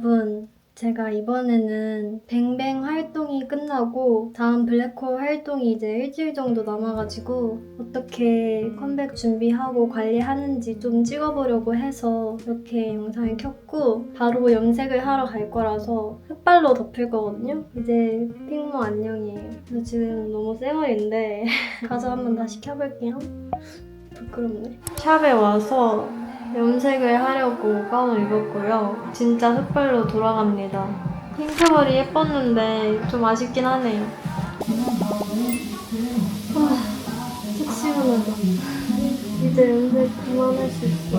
여러분, 제가 이번에는 뱅뱅 활동이 끝나고 다음 블랙홀 활동이 이제 일주일 정도 남아가지고 어떻게 컴백 준비하고 관리하는지 좀 찍어보려고 해서 이렇게 영상을 켰고 바로 염색을 하러 갈 거라서 흑발로 덮을 거거든요. 이제 핑모 안녕이에요. 그래서 지금 너무 쌩얼인데 가서 한번 다시 켜볼게요. 부끄럽네. 샵에 와서 염색을 하려고 가운을 입었고요. 진짜 흑발로 돌아갑니다. 핑크머리 예뻤는데 좀 아쉽긴 하네요. 속 시원하다. 이제 염색 그만할 수 있어.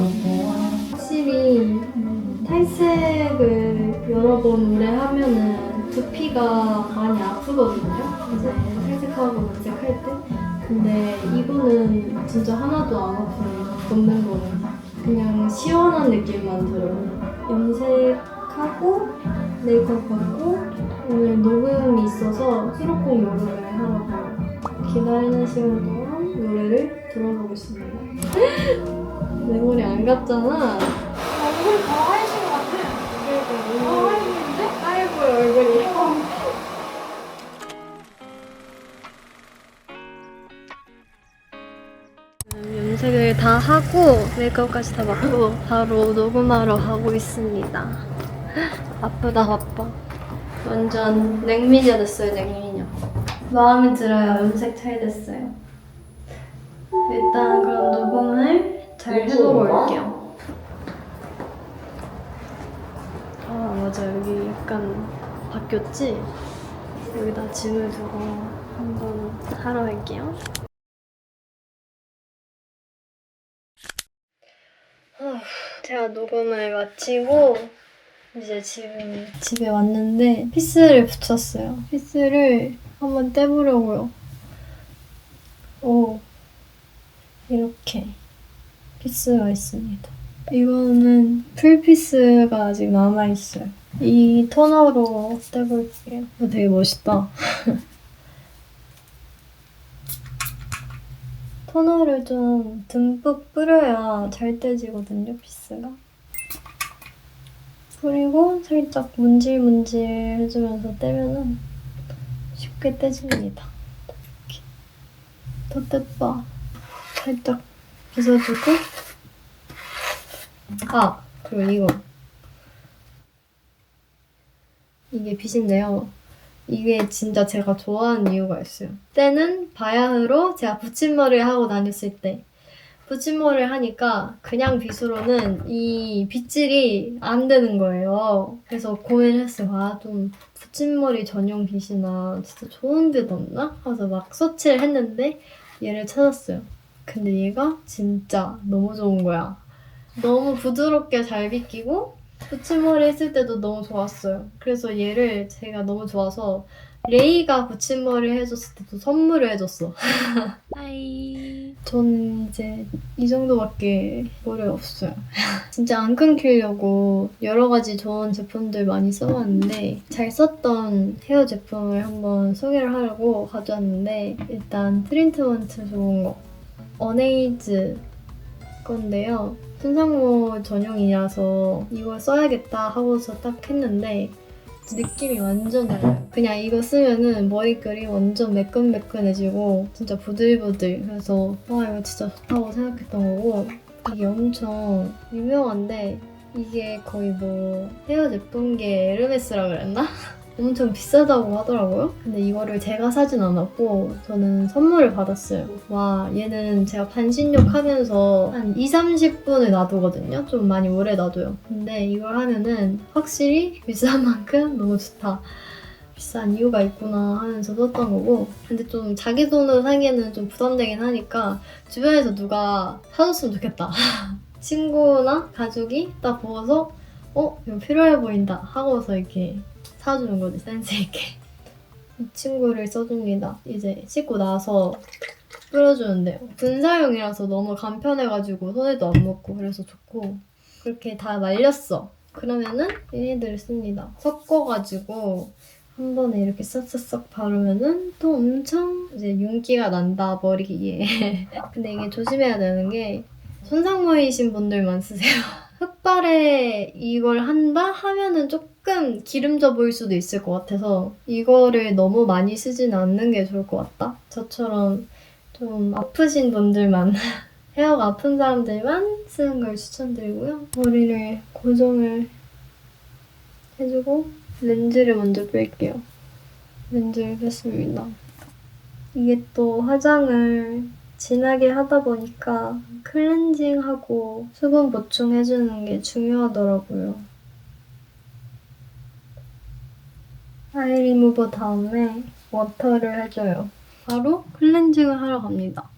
확실히 탈색을 여러 번 오래 하면은 두피가 많이 아프거든요. 이제 탈색하고 염색할 때. 근데 이거는 진짜 하나도 안 아파요. 걷는 거는. 그냥 시원한 느낌만 들어요. 염색하고 메이크업 받고 오늘 녹음이 있어서 수록곡 녹음을 하러 가요. 기다리는 시간 동안 노래를 들어보겠습니다. 내 머리 안 같잖아. 얼굴이 더 하얘진 것 같아. 더 하얘지는데? 하얘 보여 얼굴이. 염색을 다 하고 메이크업까지 다 맡고 바로 녹음하러 가고 있습니다. 바쁘다 바빠. 완전 냉미녀 됐어요, 냉미녀. 마음에 들어요. 염색 잘 됐어요. 일단 그럼 녹음을 잘 해보고 올게요. 아 맞아, 여기 약간 바뀌었지? 여기다 짐을 두고 한번 하러 갈게요. 제가 녹음을 마치고 이제 지금 집에 왔는데 피스를 붙였어요. 피스를 한번 떼보려고요. 오, 이렇게 피스가 있습니다. 이거는 풀피스가 아직 남아있어요. 이 토너로 떼볼게요. 이거 되게 멋있다. 토너를 좀 듬뿍 뿌려야 잘 떼지거든요, 피스가. 그리고 살짝 문질문질 해주면서 떼면은 쉽게 떼집니다. 이렇게. 더 떼봐. 살짝 빗어주고. 아, 그리고 이거. 이게 빗인데요. 이게 진짜 제가 좋아하는 이유가 있어요. 때는 바야흐로 제가 붙임머리를 하고 다녔을 때 붙임머리를 하니까 그냥 빗으로는 이 빗질이 안 되는 거예요. 그래서 고민을 했어요. 아, 좀 붙임머리 전용 빗이나 진짜 좋은 빗 없나? 하면서 막 서치를 했는데 얘를 찾았어요. 근데 얘가 진짜 너무 좋은 거야. 너무 부드럽게 잘 빗기고 붙임머리 했을 때도 너무 좋았어요. 그래서 얘를 제가 너무 좋아서 레이가 붙임머리 해줬을 때도 선물을 해줬어. 하이. 저는 이제 이 정도밖에 머리가 없어요. 진짜 안 끊기려고 여러 가지 좋은 제품들 많이 써봤는데 잘 썼던 헤어 제품을 한번 소개를 하려고 가져왔는데 일단 트리트먼트 좋은 거 어네이즈 건데요. 순상모 전용이라서 이걸 써야겠다 하고서 딱 했는데 느낌이 완전 달라요. 그냥 이거 쓰면은 머릿결이 완전 매끈매끈해지고 진짜 부들부들. 그래서 와, 이거 진짜 좋다고 생각했던 거고 이게 엄청 유명한데 이게 거의 뭐 헤어 제품계 에르메스라 그랬나? 엄청 비싸다고 하더라고요. 근데 이거를 제가 사진 않았고 저는 선물을 받았어요. 와, 얘는 제가 반신욕 하면서 한 2-30분을 놔두거든요. 좀 많이 오래 놔둬요. 근데 이걸 하면은 확실히 비싼 만큼 너무 좋다. 비싼 이유가 있구나 하면서 썼던 거고 근데 좀 자기 돈으로 사기에는 좀 부담되긴 하니까 주변에서 누가 사줬으면 좋겠다. 친구나 가족이 딱 보고서 이거 필요해 보인다 하고서 이렇게 사주는 거지, 센스있게. 이 친구를 써줍니다. 이제 씻고 나서 뿌려주는데요. 분사용이라서 너무 간편해가지고 손에도 안 묻고 그래서 좋고 그렇게 다 말렸어. 그러면은 얘네들을 씁니다. 섞어가지고 한 번에 이렇게 싹싹싹 바르면은 또 엄청 이제 윤기가 난다, 머리에. 근데 이게 조심해야 되는 게 손상모이신 분들만 쓰세요. 흑발에 이걸 한다 하면은 조금 기름져 보일 수도 있을 것 같아서 이거를 너무 많이 쓰진 않는 게 좋을 것 같다. 저처럼 좀 아프신 분들만 헤어가 아픈 사람들만 쓰는 걸 추천드리고요. 머리를 고정을 해주고 렌즈를 먼저 뺄게요. 렌즈를 뺐습니다. 이게 또 화장을 진하게 하다 보니까 클렌징하고 수분 보충해주는 게 중요하더라고요. 아이 리무버 다음에 워터를 해줘요. 바로 클렌징을 하러 갑니다.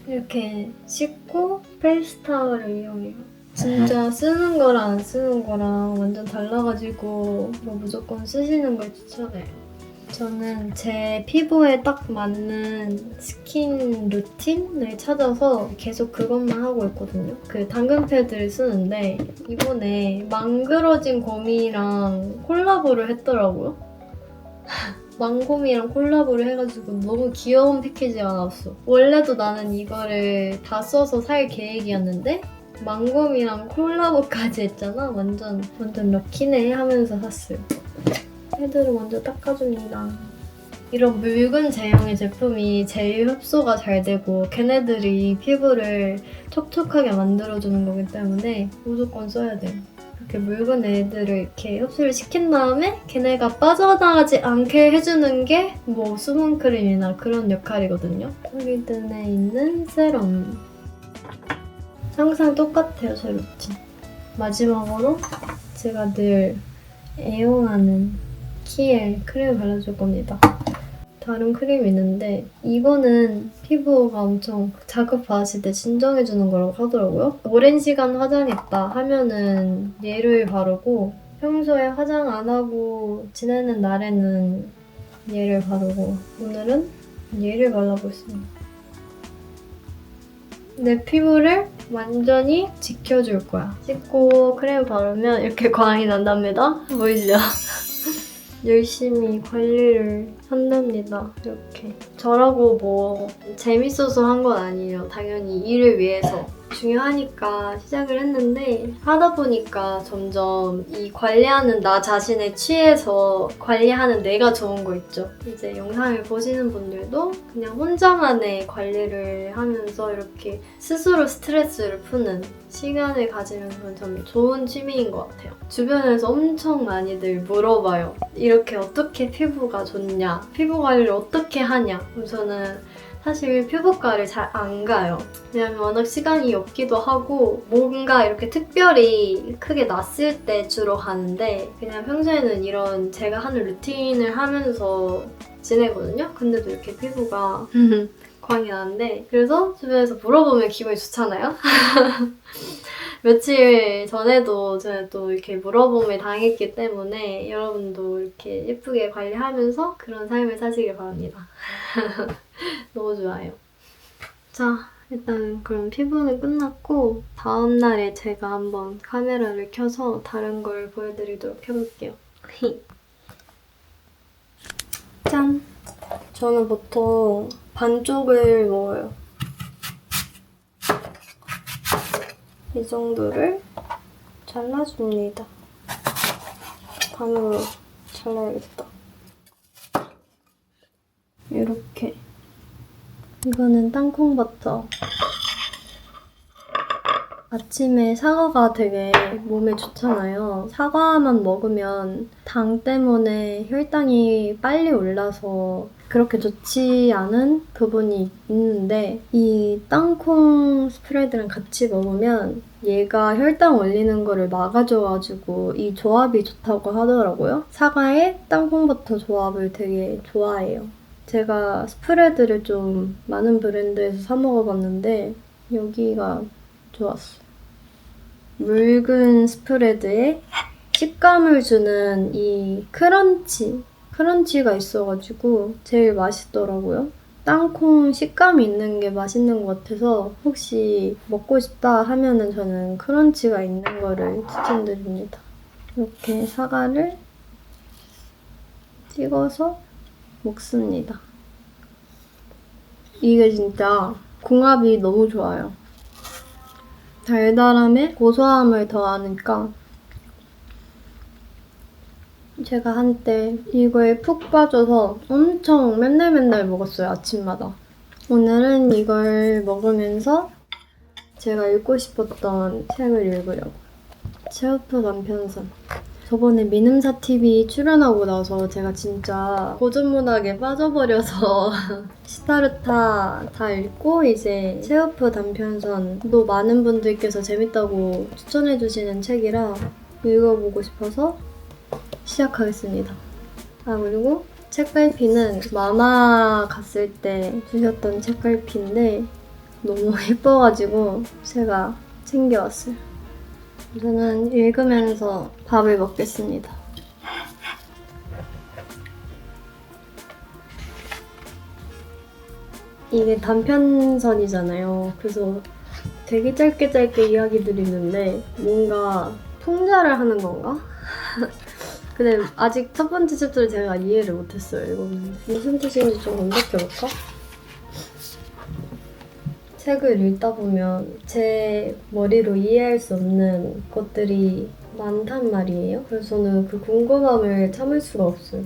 이렇게 씻고 페이스 타월을 이용해요. 진짜 쓰는 거랑 안 쓰는 거랑 완전 달라가지고 이거 무조건 쓰시는 걸 추천해요. 저는 제 피부에 딱 맞는 스킨 루틴을 찾아서 계속 그것만 하고 있거든요. 그 당근 패드를 쓰는데 이번에 망그러진 곰이랑 콜라보를 했더라고요. 망곰이랑 콜라보를 해가지고 너무 귀여운 패키지가 나왔어. 원래도 나는 이거를 다 써서 살 계획이었는데 망곰이랑 콜라보까지 했잖아. 완전 럭키네 하면서 샀어요. 헤드를 먼저 닦아줍니다. 이런 묽은 제형의 제품이 제일 흡수가 잘 되고 걔네들이 피부를 촉촉하게 만들어주는 거기 때문에 무조건 써야 돼요. 이렇게 묽은 애들을 이렇게 흡수를 시킨 다음에 걔네가 빠져나가지 않게 해주는 게 뭐 수분크림이나 그런 역할이거든요. 폴리든에 있는 세럼. 항상 똑같아요, 제 루틴. 마지막으로 제가 늘 애용하는 키엘 크림을 발라줄 겁니다. 다른 크림이 있는데 이거는 피부가 엄청 자극 받았을 때 진정해주는 거라고 하더라고요. 오랜 시간 화장했다 하면은 얘를 바르고 평소에 화장 안 하고 지내는 날에는 얘를 바르고 오늘은 얘를 발라보겠습니다. 내 피부를 완전히 지켜줄 거야. 씻고 크림 바르면 이렇게 광이 난답니다. 보이시죠? 열심히 관리를 한답니다. 이렇게. 저라고 뭐 재밌어서 한 건 아니에요. 당연히 일을 위해서. 중요하니까 시작을 했는데 하다 보니까 점점 이 관리하는 나 자신에 취해서 관리하는 내가 좋은 거 있죠. 이제 영상을 보시는 분들도 그냥 혼자만의 관리를 하면서 이렇게 스스로 스트레스를 푸는 시간을 가지면서 좀 좋은 취미인 것 같아요. 주변에서 엄청 많이들 물어봐요. 이렇게 어떻게 피부가 좋냐? 피부 관리를 어떻게 하냐? 그럼 저는 사실 피부과를 잘 안 가요. 왜냐면 워낙 시간이 없기도 하고 뭔가 이렇게 특별히 크게 났을 때 주로 가는데 그냥 평소에는 이런 제가 하는 루틴을 하면서 지내거든요. 근데도 이렇게 피부가 광이 나는데 그래서 주변에서 물어보면 기분이 좋잖아요. 며칠 전에도 제가 또 이렇게 물어봄을 당했기 때문에 여러분도 이렇게 예쁘게 관리하면서 그런 삶을 사시길 바랍니다. 너무 좋아요. 자, 일단 그럼 피부는 끝났고 다음날에 제가 한번 카메라를 켜서 다른 걸 보여드리도록 해볼게요. 짠! 저는 보통 반쪽을 먹어요. 이 정도를 잘라줍니다. 반으로 잘라야겠다. 이렇게. 이거는 땅콩버터. 아침에 사과가 되게 몸에 좋잖아요. 사과만 먹으면 당 때문에 혈당이 빨리 올라서 그렇게 좋지 않은 부분이 있는데 이 땅콩 스프레드랑 같이 먹으면 얘가 혈당 올리는 거를 막아줘가지고 이 조합이 좋다고 하더라고요. 사과에 땅콩버터 조합을 되게 좋아해요. 제가 스프레드를 좀 많은 브랜드에서 사 먹어봤는데 여기가 좋았어요. 묽은 스프레드에 식감을 주는 이 크런치가 있어가지고 제일 맛있더라고요. 땅콩 식감이 있는 게 맛있는 것 같아서 혹시 먹고 싶다 하면은 저는 크런치가 있는 거를 추천드립니다. 이렇게 사과를 찍어서 먹습니다. 이게 진짜 궁합이 너무 좋아요. 달달함에 고소함을 더하니까 제가 한때 이거에 푹 빠져서 엄청 맨날 먹었어요, 아침마다. 오늘은 이걸 먹으면서 제가 읽고 싶었던 책을 읽으려고. 체오프 남편선. 저번에 민음사 TV 출연하고 나서 제가 진짜 고전문학에 빠져버려서 시타르타 다 읽고 이제 체오프 단편선도 많은 분들께서 재밌다고 추천해주시는 책이라 읽어보고 싶어서 시작하겠습니다. 아, 그리고 책갈피는 마마 갔을 때 주셨던 책갈피인데 너무 예뻐가지고 제가 챙겨왔어요. 저는 읽으면서 밥을 먹겠습니다. 이게 단편선이잖아요. 그래서 되게 짧게 이야기들이 있는데 뭔가 풍자를 하는 건가? 근데 아직 첫 번째 챕터를 제가 이해를 못했어요. 읽으면 무슨 뜻인지 좀 검색해볼까? 책을 읽다 보면 제 머리로 이해할 수 없는 것들이 많단 말이에요. 그래서 저는 그 궁금함을 참을 수가 없어요.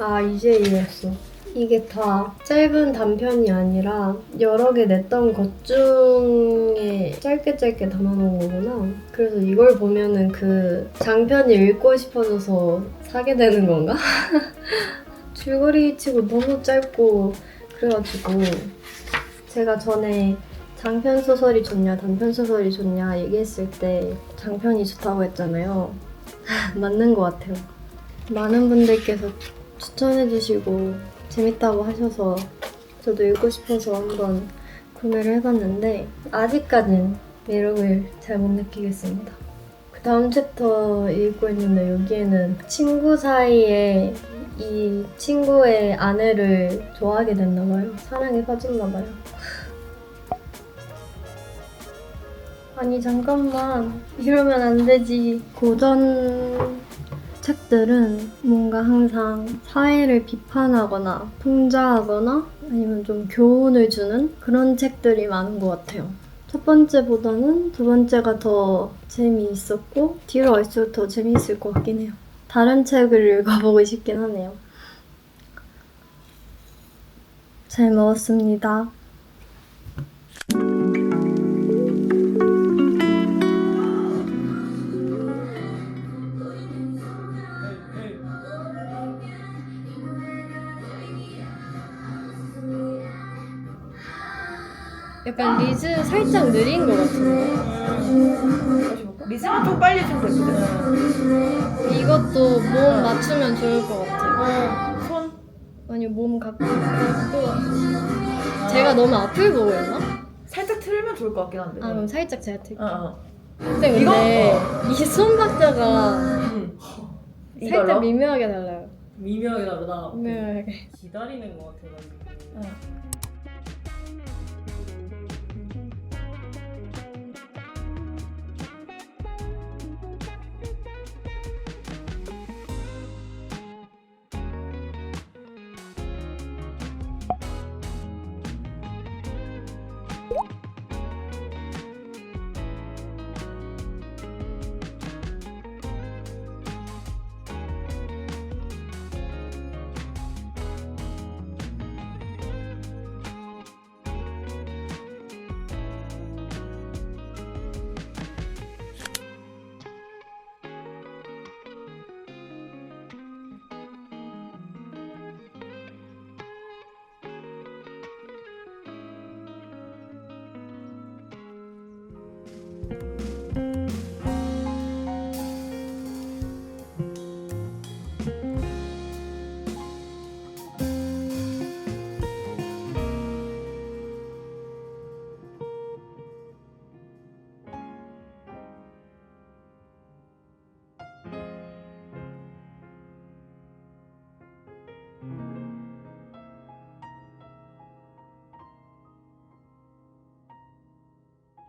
아, 이제 이해했어. 이게 다 짧은 단편이 아니라 여러 개 냈던 것 중에 짧게 담아놓은 거구나. 그래서 이걸 보면은 그 장편이 읽고 싶어져서 사게 되는 건가? 줄거리 치고 너무 짧고 그래가지고 제가 전에 장편 소설이 좋냐 단편 소설이 좋냐 얘기했을 때 장편이 좋다고 했잖아요. 맞는 것 같아요. 많은 분들께서 추천해주시고 재밌다고 하셔서 저도 읽고 싶어서 한번 구매를 해봤는데 아직까진 매력을 잘 못 느끼겠습니다. 그 다음 챕터 읽고 있는데 여기에는 친구 사이에 이 친구의 아내를 좋아하게 됐나봐요. 사랑에 빠졌나봐요. 아니 잠깐만, 이러면 안 되지. 고전 책들은 뭔가 항상 사회를 비판하거나 풍자하거나 아니면 좀 교훈을 주는 그런 책들이 많은 것 같아요. 첫 번째보다는 두 번째가 더 재미있었고 뒤로 갈수록 더 재미있을 것 같긴 해요. 다른 책을 읽어보고 싶긴 하네요. 잘 먹었습니다. 약간 리즈 살짝 느린 것 같은데? 리즈는 좀 빨리 좀 됐거든. 이것도 몸 맞추면 좋을 것 같아요. 손? 아니 몸 갖고 제가 너무 앞을 보고 있나? 살짝 틀면 좋을 것 같긴 한데. 아 그럼 살짝 제가 틀게요. 어. 근데 이거? 이 손박자가 이걸로? 살짝 미묘하게 달라요. 미묘하게 다르다. 미묘하게. 기다리는 것 같아가지고.